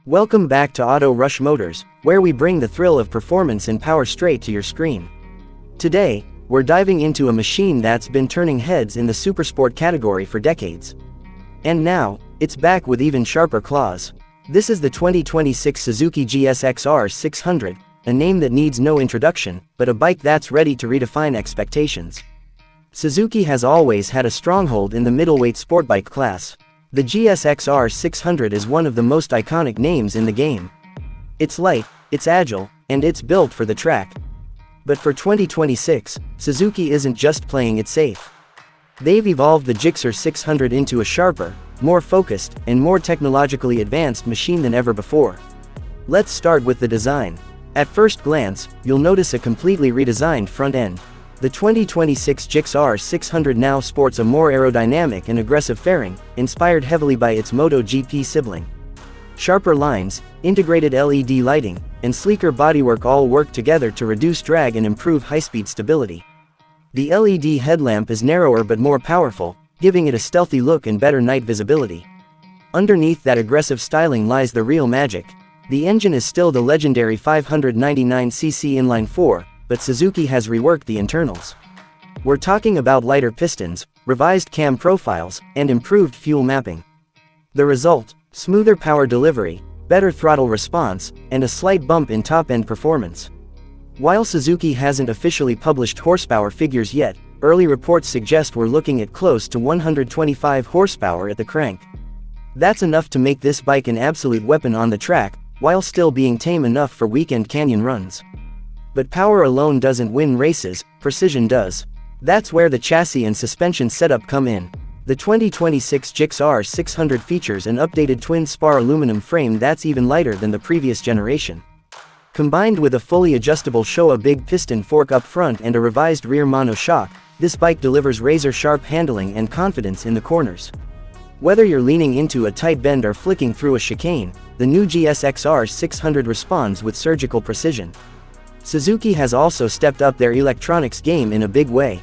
Welcome back to Auto Rush Motors, where we bring the thrill of performance and power straight to your screen. Today, we're diving into a machine that's been turning heads in the Supersport category for decades. And now, it's back with even sharper claws. This is the 2026 Suzuki GSX-R600, a name that needs no introduction, but a bike that's ready to redefine expectations. Suzuki has always had a stronghold in the middleweight sport bike class. The GSX-R600 is one of the most iconic names in the game. It's light, it's agile, and it's built for the track. But for 2026, Suzuki isn't just playing it safe. They've evolved the GSXR600 into a sharper, more focused, and more technologically advanced machine than ever before. Let's start with the design. At first glance, you'll notice a completely redesigned front end. The 2026 GSXR600 now sports a more aerodynamic and aggressive fairing, inspired heavily by its MotoGP sibling. Sharper lines, integrated LED lighting, and sleeker bodywork all work together to reduce drag and improve high-speed stability. The LED headlamp is narrower but more powerful, giving it a stealthy look and better night visibility. Underneath that aggressive styling lies the real magic. The engine is still the legendary 599cc inline-four, but Suzuki has reworked the internals. We're talking about lighter pistons, revised cam profiles, and improved fuel mapping. The result: smoother power delivery, better throttle response, and a slight bump in top-end performance. While Suzuki hasn't officially published horsepower figures yet, early reports suggest we're looking at close to 125 horsepower at the crank. That's enough to make this bike an absolute weapon on the track, while still being tame enough for weekend canyon runs. But power alone doesn't win races, precision does. That's where the chassis and suspension setup come in. The 2026 GSXR600 features an updated twin-spar aluminum frame that's even lighter than the previous generation. Combined with a fully adjustable Showa big piston fork up front and a revised rear monoshock, this bike delivers razor-sharp handling and confidence in the corners. Whether you're leaning into a tight bend or flicking through a chicane, the new GSXR600 responds with surgical precision. Suzuki has also stepped up their electronics game in a big way.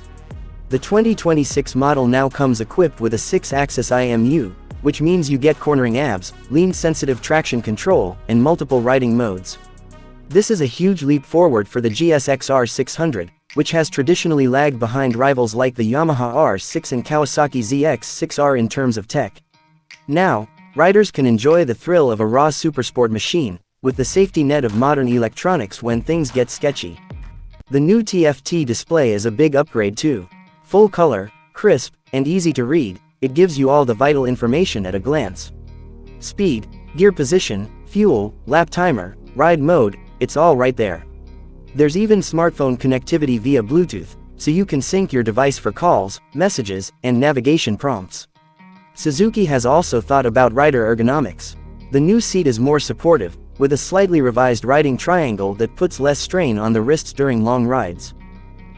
The 2026 model now comes equipped with a 6-axis IMU, which means you get cornering ABS, lean-sensitive traction control, and multiple riding modes. This is a huge leap forward for the GSXR600, which has traditionally lagged behind rivals like the Yamaha R6 and Kawasaki ZX-6R in terms of tech. Now, riders can enjoy the thrill of a raw supersport machine, with the safety net of modern electronics when things get sketchy. The new TFT display is a big upgrade too. Full color, crisp, and easy to read, it gives you all the vital information at a glance. Speed, gear position, fuel, lap timer, ride mode, it's all right there. There's even smartphone connectivity via Bluetooth, so you can sync your device for calls, messages, and navigation prompts. Suzuki has also thought about rider ergonomics. The new seat is more supportive, with a slightly revised riding triangle that puts less strain on the wrists during long rides.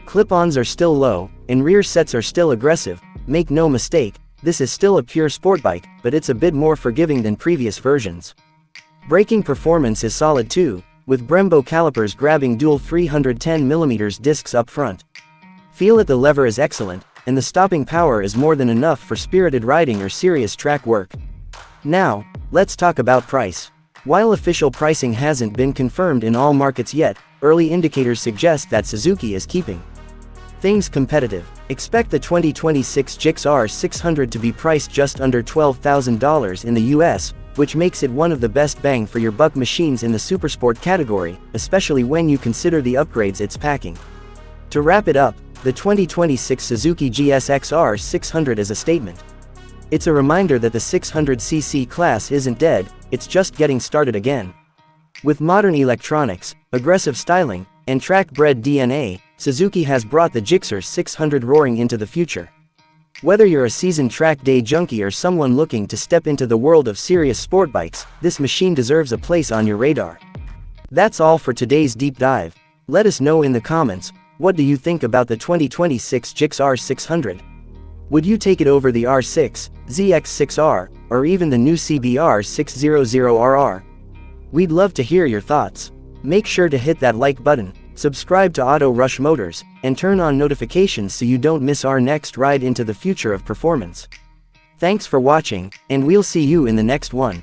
Clip-ons are still low, and rear sets are still aggressive. Make no mistake, this is still a pure sport bike, but it's a bit more forgiving than previous versions. Braking performance is solid too, with Brembo calipers grabbing dual 310mm discs up front. Feel at the lever is excellent, and the stopping power is more than enough for spirited riding or serious track work. Now, let's talk about price. While official pricing hasn't been confirmed in all markets yet, early indicators suggest that Suzuki is keeping things competitive. Expect the 2026 GSXR600 to be priced just under $12,000 in the US, which makes it one of the best bang-for-your-buck machines in the supersport category, especially when you consider the upgrades it's packing. To wrap it up, the 2026 Suzuki GSXR600 is a statement. It's a reminder that the 600cc class isn't dead, it's just getting started again. With modern electronics, aggressive styling, and track-bred DNA, Suzuki has brought the GSXR600 roaring into the future. Whether you're a seasoned track day junkie or someone looking to step into the world of serious sport bikes, this machine deserves a place on your radar. That's all for today's deep dive. Let us know in the comments, what do you think about the 2026 GSXR600? Would you take it over the R6, ZX6R, or even the new CBR600RR? We'd love to hear your thoughts. Make sure to hit that like button, subscribe to Auto Rush Motors, and turn on notifications so you don't miss our next ride into the future of performance. Thanks for watching, and we'll see you in the next one.